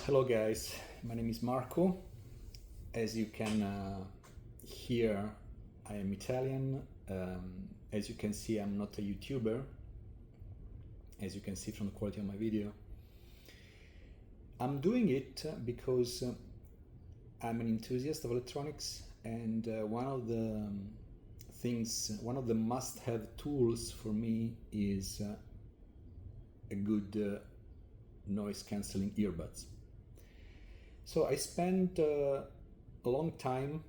Hello guys, my name is Marco. As you can hear, I am Italian. As you can see, I'm not a YouTuber. As you can see from the quality of my video. I'm doing it because I'm an enthusiast of electronics, and one of the must-have tools for me is a good noise cancelling earbuds. So I spent a long time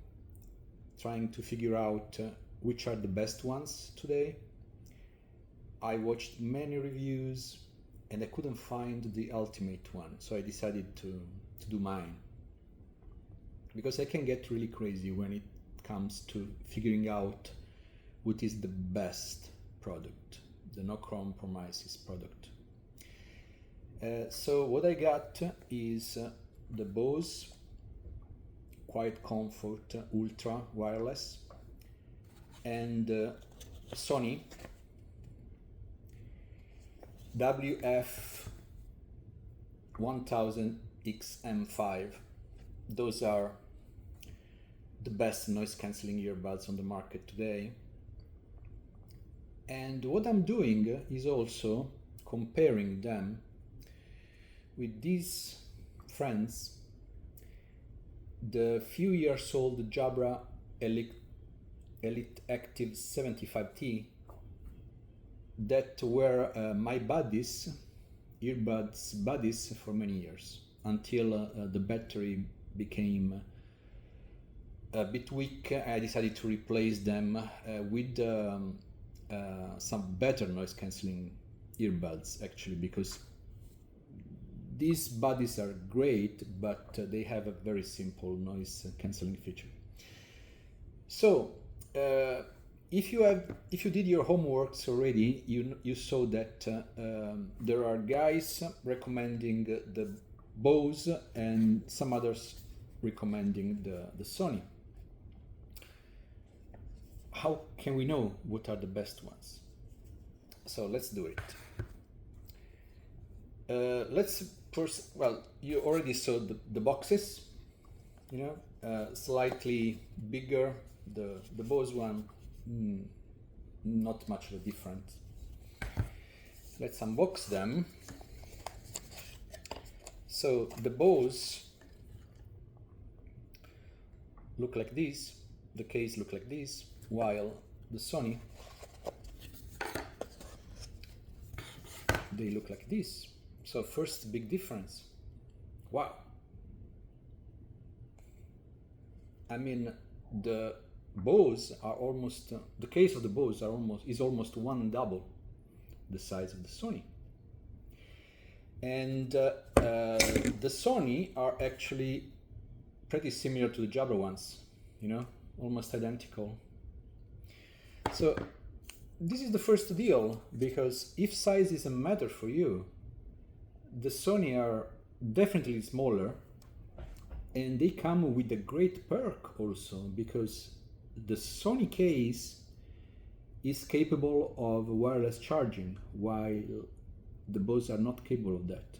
trying to figure out which are the best ones today. I watched many reviews and I couldn't find the ultimate one, so I decided to do mine. Because I can get really crazy when it comes to figuring out what is the best product, the no compromises product. So what I got is the Bose QuietComfort Ultra Wireless and Sony WF-1000XM5. Those are the best noise cancelling earbuds on the market today. And what I'm doing is also comparing them with these friends, the few years old Jabra Elite Active 75T that were my earbuds buddies for many years, until the battery became a bit weak. I decided to replace them with some better noise cancelling earbuds, actually, because these buddies are great, but they have a very simple noise cancelling feature. So if you did your homeworks already, you saw that there are guys recommending the Bose and some others recommending the Sony. How can we know what are the best ones? So let's do it. Let's first, well, you already saw the boxes, slightly bigger. The Bose one, not much of a difference. Let's unbox them. So the Bose look like this, the case look like this, while the Sony, they look like this. So first big difference. Wow. I mean, the Bose are almost, the case of the Bose is almost double the size of the Sony. And the Sony are actually pretty similar to the Jabra ones, almost identical. So this is the first deal, because if size is a matter for you, the Sony are definitely smaller, and they come with a great perk also, because the Sony case is capable of wireless charging, while the Bose are not capable of that.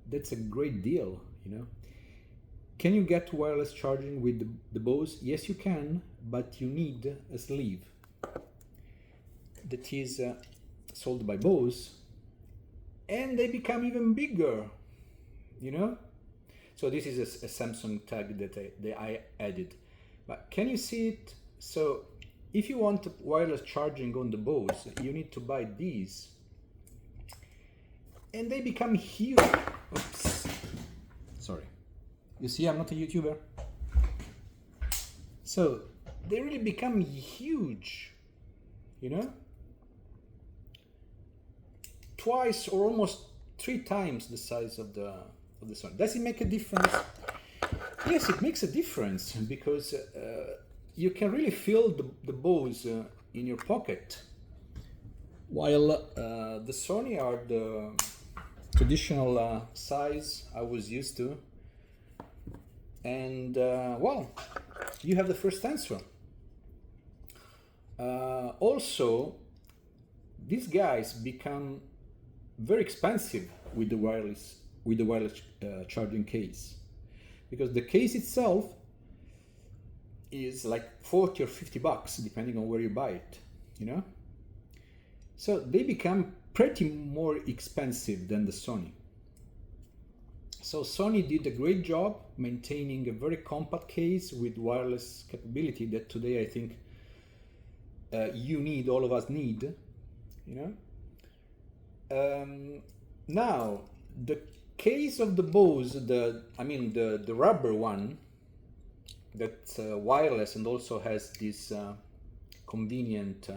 That's a great deal, Can you get wireless charging with the Bose? Yes, you can, but you need a sleeve that is sold by Bose, and they become even bigger, So this is a Samsung tag that I added. But can you see it? So if you want wireless charging on the Bose, you need to buy these. And they become huge. Oops. Sorry. You see, I'm not a YouTuber. So they really become huge, Twice or almost 3 times the size of the Sony. Does it make a difference? Yes, it makes a difference, because you can really feel the Bose in your pocket, while the Sony are the traditional size I was used to. And well, you have the first answer. Also, these guys become very expensive with the wireless with the wireless charging case, because the case itself is like 40 or 50 bucks depending on where you buy it, you know. So they become pretty more expensive than the Sony. So Sony did a great job maintaining a very compact case with wireless capability that today I think you need, all of us need, you know. Now the case of the Bose, the rubber one that's wireless and also has this convenient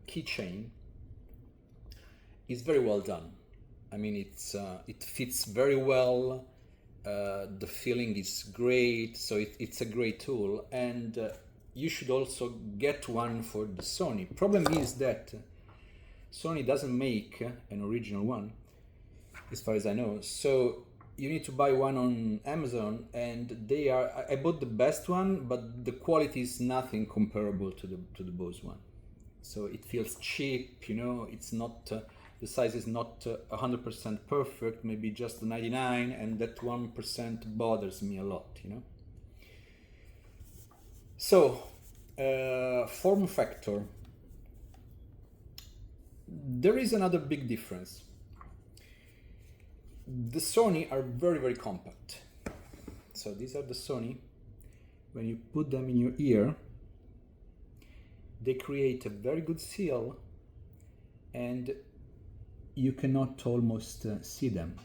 keychain, is very well done. I mean, it fits very well. The feeling is great, so it's a great tool, and you should also get one for the Sony. Problem is that Sony doesn't make an original one, as far as I know. So you need to buy one on Amazon, and I bought the best one, but the quality is nothing comparable to the Bose one. So it feels cheap, you know. It's not the size is not 100% perfect, maybe just 99, and that 1% bothers me a lot, you know. So form factor, there is another big difference. The Sony are very, very compact. So these are the Sony. When you put them in your ear, they create a very good seal, and you cannot almost see them.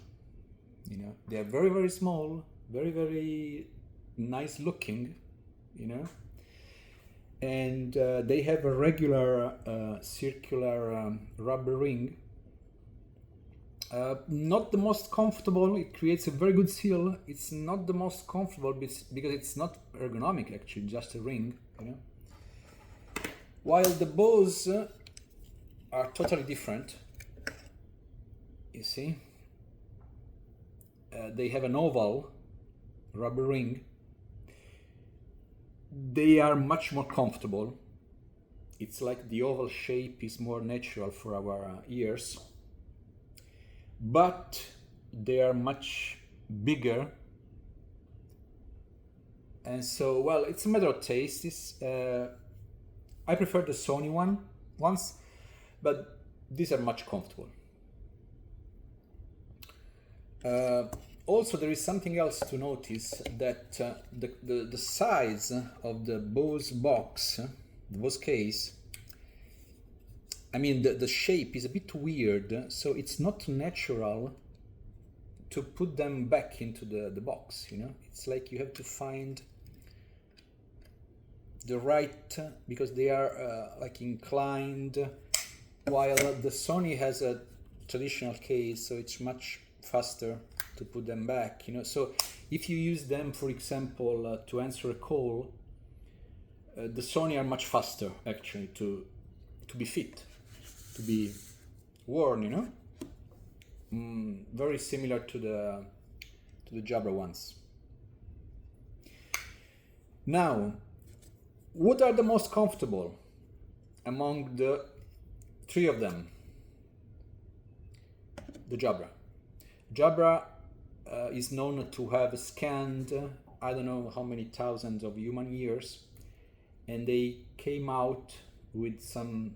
You know, they are very, very small, very, very nice looking, you know, and they have a regular circular rubber ring. Not the most comfortable. It creates a very good seal. It's not the most comfortable because it's not ergonomic, actually, just a ring, you know. While the Bose are totally different. You see, they have an oval rubber ring. They are much more comfortable. It's like the oval shape is more natural for our ears, but they are much bigger. And so, well, it's a matter of taste. I prefer the Sony ones, but these are much comfortable. Also, there is something else to notice, that the size of the Bose box, the Bose case, I mean, the shape is a bit weird, so it's not natural to put them back into the box, you know. It's like you have to find the right, because they are like inclined, while the Sony has a traditional case, so it's much faster to put them back, you know. So if you use them, for example, to answer a call, the Sony are much faster actually to be fit, to be worn, you know. Very similar to the Jabra ones. Now, what are the most comfortable among the three of them? The Jabra. Jabra is known to have scanned I don't know how many thousands of human years, and they came out with some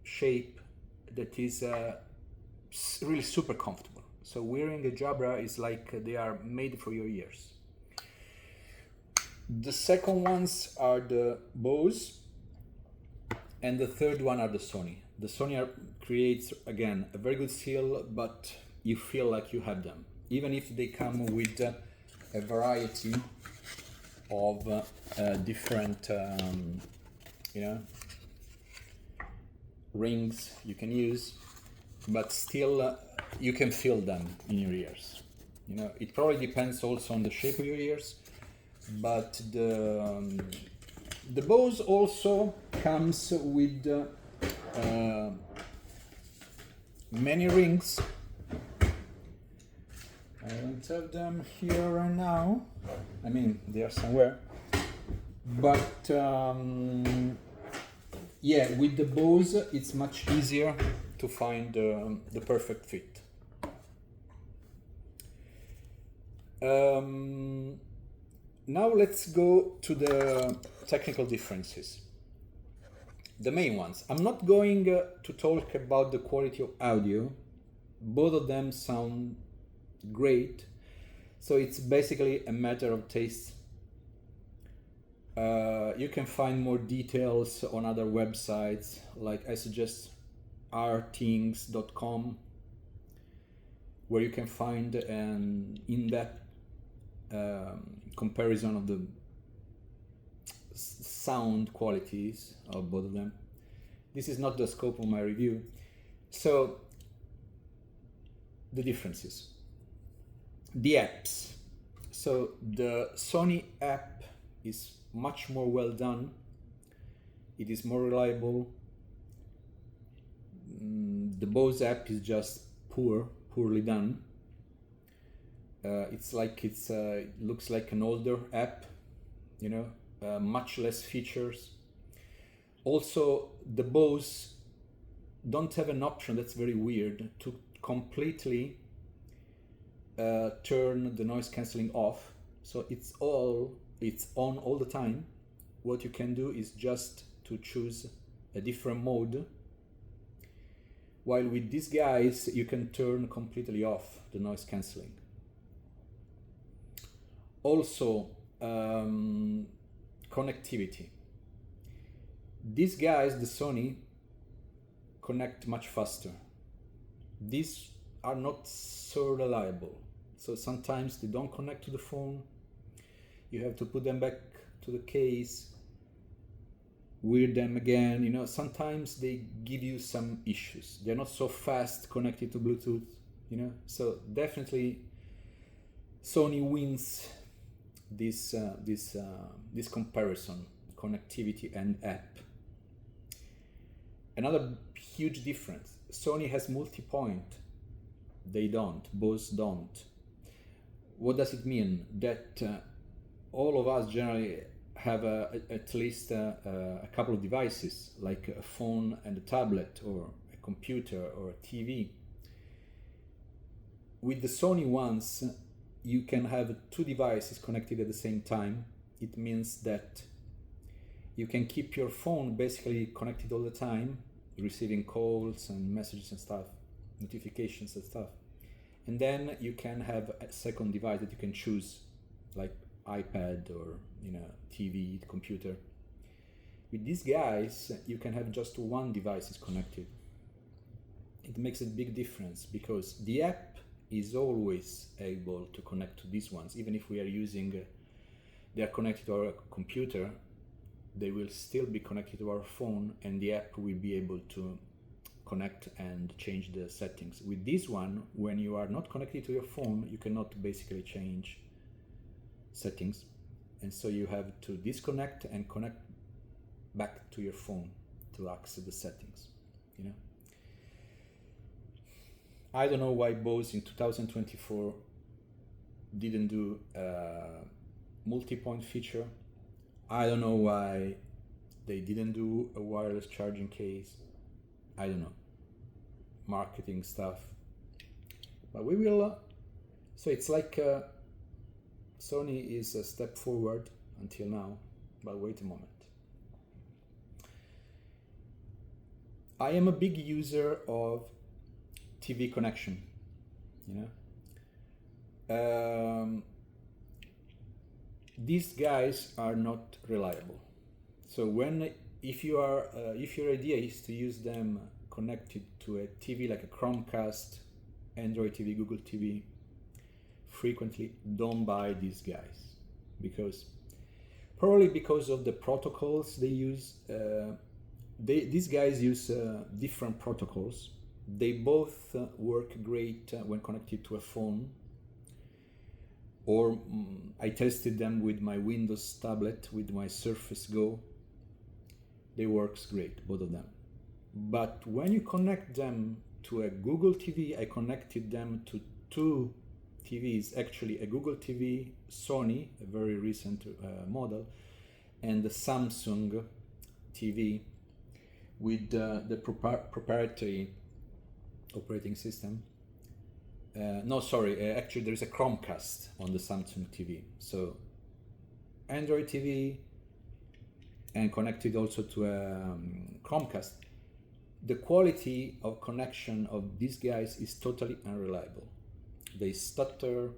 shape that is really super comfortable. So wearing a Jabra is like they are made for your ears. The second ones are the Bose, and the third one are the Sony. The Sony creates, again, a very good seal, but you feel like you have them, even if they come with a variety of different you know, rings you can use, but still you can feel them in your ears. You know, it probably depends also on the shape of your ears, but the Bose also comes with many rings. I don't have them here right now. I mean, they are somewhere. But yeah, with the Bose, it's much easier to find the perfect fit. Now let's go to the technical differences. The main ones. I'm not going to talk about the quality of audio. Both of them sound great. So it's basically a matter of taste. You can find more details on other websites, like I suggest rthings.com, where you can find an in-depth comparison of the sound qualities of both of them. This is not the scope of my review. So the differences. The apps. So the Sony app is much more well done. It is more reliable. The Bose app is just poorly done. It's like it looks like an older app, you know, much less features. Also, the Bose don't have an option, that's very weird, to completely turn the noise cancelling off. So it's on all the time. What you can do is just to choose a different mode, while with these guys you can turn completely off the noise cancelling. Also, connectivity. These guys, the Sony, connect much faster. These are not so reliable. So sometimes they don't connect to the phone. You have to put them back to the case, weird them again. You know, sometimes they give you some issues. They're not so fast connected to Bluetooth, you know. So definitely Sony wins this comparison, connectivity and app. Another huge difference, Sony has multi-point. They don't, Bose don't. What does it mean? That all of us generally have at least a couple of devices, like a phone and a tablet, or a computer, or a TV. With the Sony ones, you can have 2 devices connected at the same time. It means that you can keep your phone basically connected all the time, receiving calls and messages and stuff, notifications and stuff. And then you can have a second device that you can choose, like iPad or, you know, TV, computer. With these guys, you can have just 1 device is connected. It makes a big difference because the app is always able to connect to these ones. Even if we are using, they are connected to our computer, they will still be connected to our phone, and the app will be able to connect and change the settings. With this one, when you are not connected to your phone, you cannot basically change settings, and so you have to disconnect and connect back to your phone to access the settings, you know. I don't know why Bose in 2024 didn't do a multi-point feature. I don't know why they didn't do a wireless charging case. I don't know, marketing stuff, but we will. So it's like Sony is a step forward until now, but wait a moment. I am a big user of TV connection, you know. These guys are not reliable. So if your idea is to use them connected to a TV like a Chromecast, Android TV, Google TV, frequently don't buy these guys, because of the protocols they use. These guys use different protocols. They both work great when connected to a phone, or I tested them with my Windows tablet, with my Surface Go. They works great, both of them. But when you connect them to a Google TV, I connected them to 2 TVs, actually a Google TV, Sony, a very recent model, and the Samsung TV with the proprietary operating system. No, sorry, actually there is a Chromecast on the Samsung TV. So Android TV and connected also to a Chromecast. The quality of connection of these guys is totally unreliable. They stutter,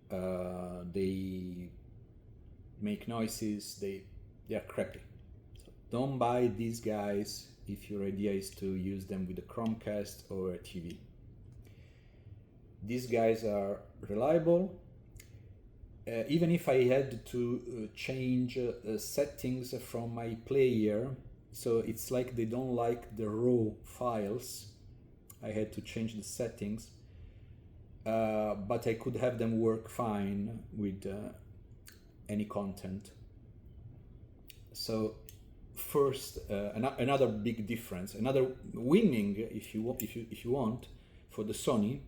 they make noises, they are crappy. So don't buy these guys if your idea is to use them with a Chromecast or a TV. These guys are reliable. Even if I had to change settings from my player, so it's like they don't like the raw files, I had to change the settings, but I could have them work fine with any content. So first, another big difference, another winning, if you want, for the Sony.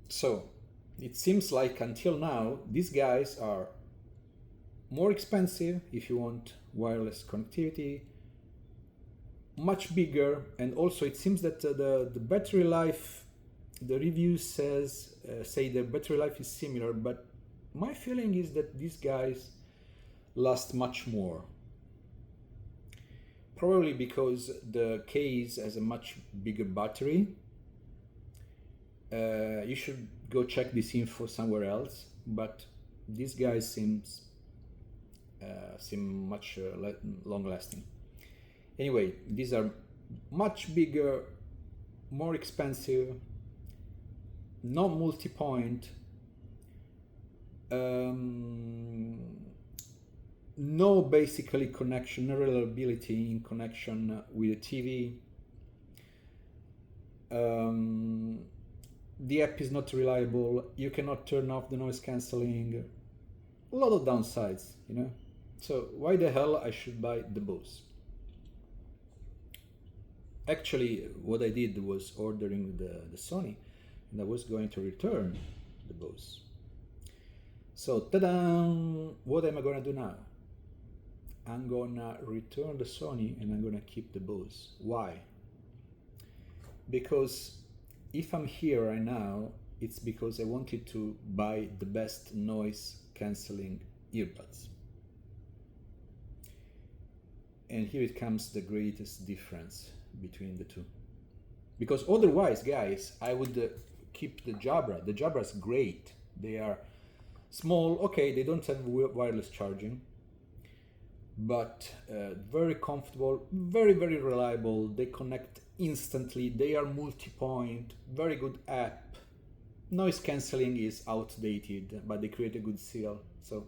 So it seems like until now these guys are more expensive if you want wireless connectivity, much bigger, and also it seems that the battery life, the reviews say the battery life is similar, but my feeling is that these guys last much more. Probably because the case has a much bigger battery. You should go check this info somewhere else, but these guys seem much long lasting. Anyway, these are much bigger, more expensive, not multi-point, no basically connection, no reliability in connection with a TV. The app is not reliable. You cannot turn off the noise cancelling. A lot of downsides, you know. So why the hell I should buy the Bose? Actually, what I did was ordering the Sony, and I was going to return the Bose. So, ta-da! What am I gonna do now? I'm gonna return the Sony and I'm gonna keep the Bose. Why? Because if I'm here right now, it's because I wanted to buy the best noise cancelling earbuds. And here it comes the greatest difference between the two. Because otherwise, guys, I would keep the Jabra. The Jabra is great. They are small, okay, they don't have wireless charging, but very comfortable, very, very reliable. They connect instantly. They are multi-point, very good app. Noise cancelling is outdated, but they create a good seal. So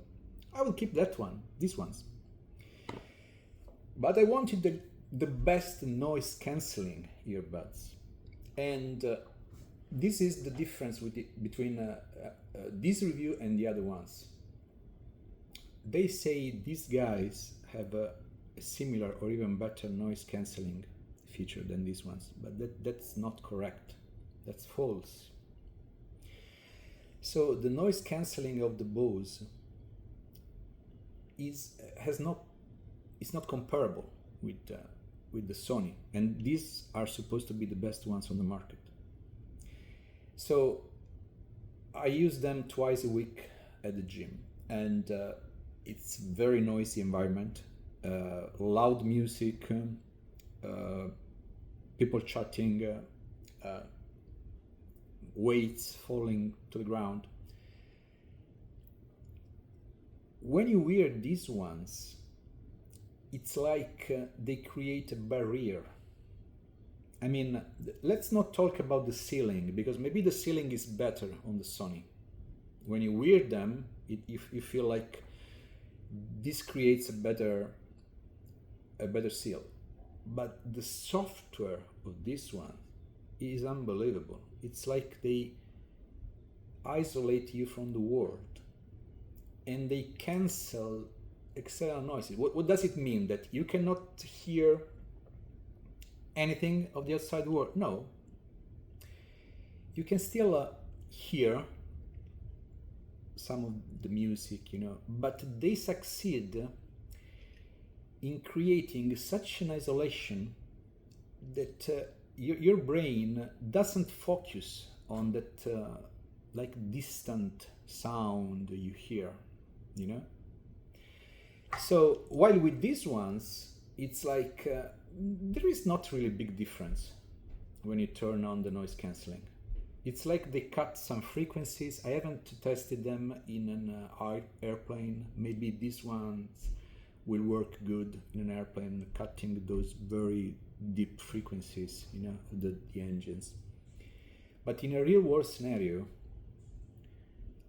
I will keep that one, these ones. But I wanted the best noise cancelling earbuds. And this is the difference between this review and the other ones. They say these guys have a similar or even better noise cancelling feature than these ones, but that's not correct. That's false. So the noise cancelling of the Bose is not comparable with the Sony, and these are supposed to be the best ones on the market. So I use them twice a week at the gym, and it's very noisy environment, loud music, people chatting, weights falling to the ground. When you wear these ones, it's like they create a barrier. I mean, let's not talk about the ceiling, because maybe the ceiling is better on the Sony. When you wear them, you feel like this creates a better seal. But the software of this one is unbelievable. It's like they isolate you from the world, and they cancel external noises. What does it mean? That you cannot hear anything of the outside world? No. You can still hear some of the music, you know, but they succeed in creating such an isolation that your brain doesn't focus on that like distant sound you hear, you know. So while with these ones, it's like there is not really big difference when you turn on the noise cancelling. It's like they cut some frequencies. I haven't tested them in an airplane. Maybe these ones will work good in an airplane, cutting those very deep frequencies, you know, the engines. But in a real world scenario,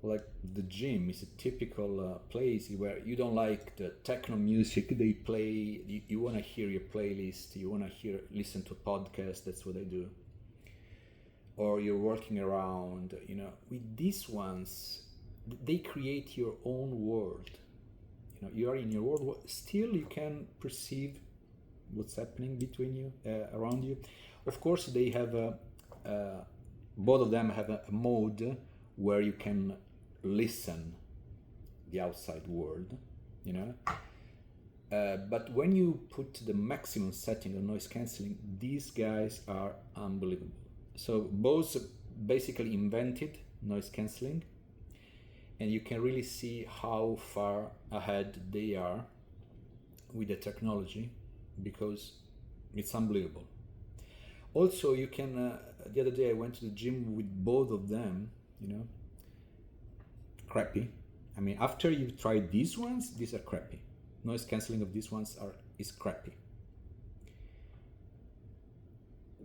like the gym is a typical place where you don't like the techno music they play. You want to hear your playlist. You want to listen to a podcast. That's what I do. Or you're walking around, you know. With these ones, they create your own world. You know, you are in your world. Still, you can perceive what's happening between you, around you. Of course, they have both of them have a mode where you can listen the outside world, you know. But when you put the maximum setting on noise cancelling, these guys are unbelievable. So Bose basically invented noise cancelling, and you can really see how far ahead they are with the technology, because it's unbelievable. Also, you can, the other day I went to the gym with both of them, you know. Crappy. I mean, after you try these ones, these are crappy. Noise cancelling of these ones is crappy.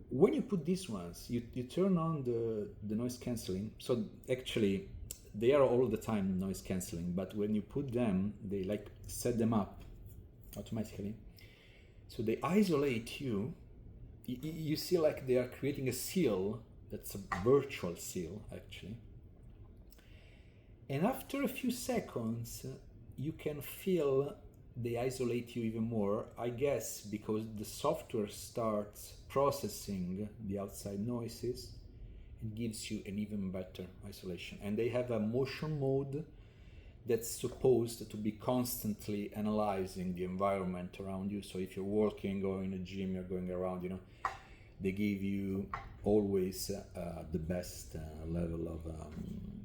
When you put these ones, you turn on the noise cancelling. So actually, they are all the time noise cancelling, but when you put them, they like set them up automatically. So they isolate you. You see like they are creating a seal that's a virtual seal, actually. And after a few seconds, you can feel they isolate you even more, I guess, because the software starts processing the outside noises and gives you an even better isolation. And they have a motion mode that's supposed to be constantly analyzing the environment around you. So if you're walking or in a gym, you're going around, you know, they give you always the best level of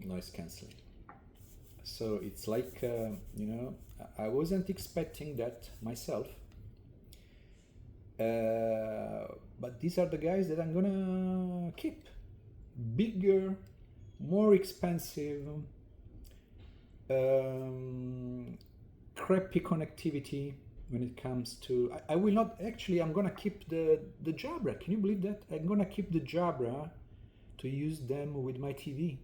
noise cancelling. So it's like, you know, I wasn't expecting that myself. But these are the guys that I'm gonna keep. Bigger, more expensive, crappy connectivity when it comes to... I will not... Actually, I'm gonna keep the Jabra. Can you believe that? I'm gonna keep the Jabra to use them with my TV.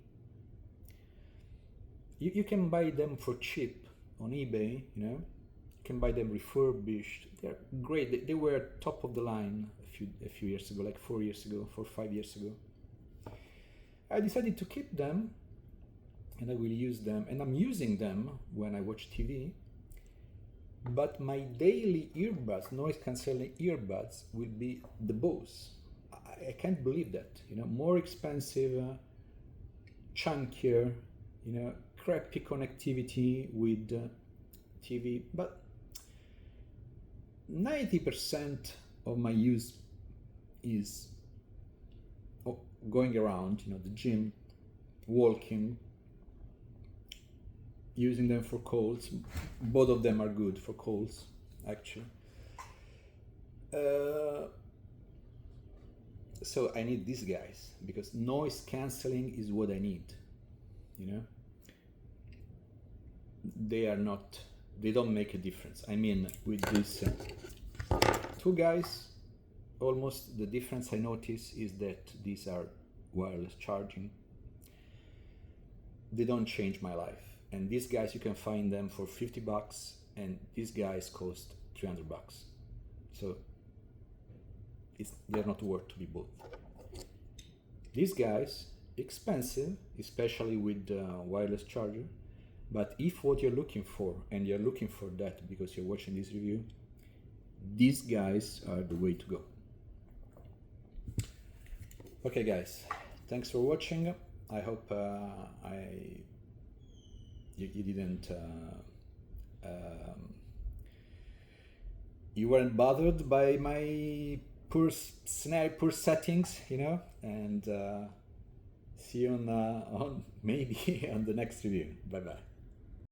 You can buy them for cheap on eBay, you know. You can buy them refurbished. They're great. They were top of the line a few years ago, like 4 years ago, 4 or 5 years ago. I decided to keep them, and I will use them, and I'm using them when I watch TV. But my daily earbuds, noise cancelling earbuds, will be the Bose. I can't believe that, you know, more expensive, chunkier, you know, crappy connectivity with TV, but 90% of my use is going around, you know, the gym, walking, using them for calls. Both of them are good for calls, actually. So I need these guys because noise cancelling is what I need, you know. They don't make a difference. I mean, with these two guys, almost the difference I notice is that these are wireless charging. They don't change my life. And these guys, you can find them for $50, and these guys cost $300. So they're not worth to be bought. These guys, expensive, especially with wireless charger. But if what you're looking for, and you're looking for that because you're watching this review, these guys are the way to go. Okay guys, thanks for watching. I hope you didn't you weren't bothered by my poor scenario, poor settings, you know, and see you on maybe on the next review. Bye bye.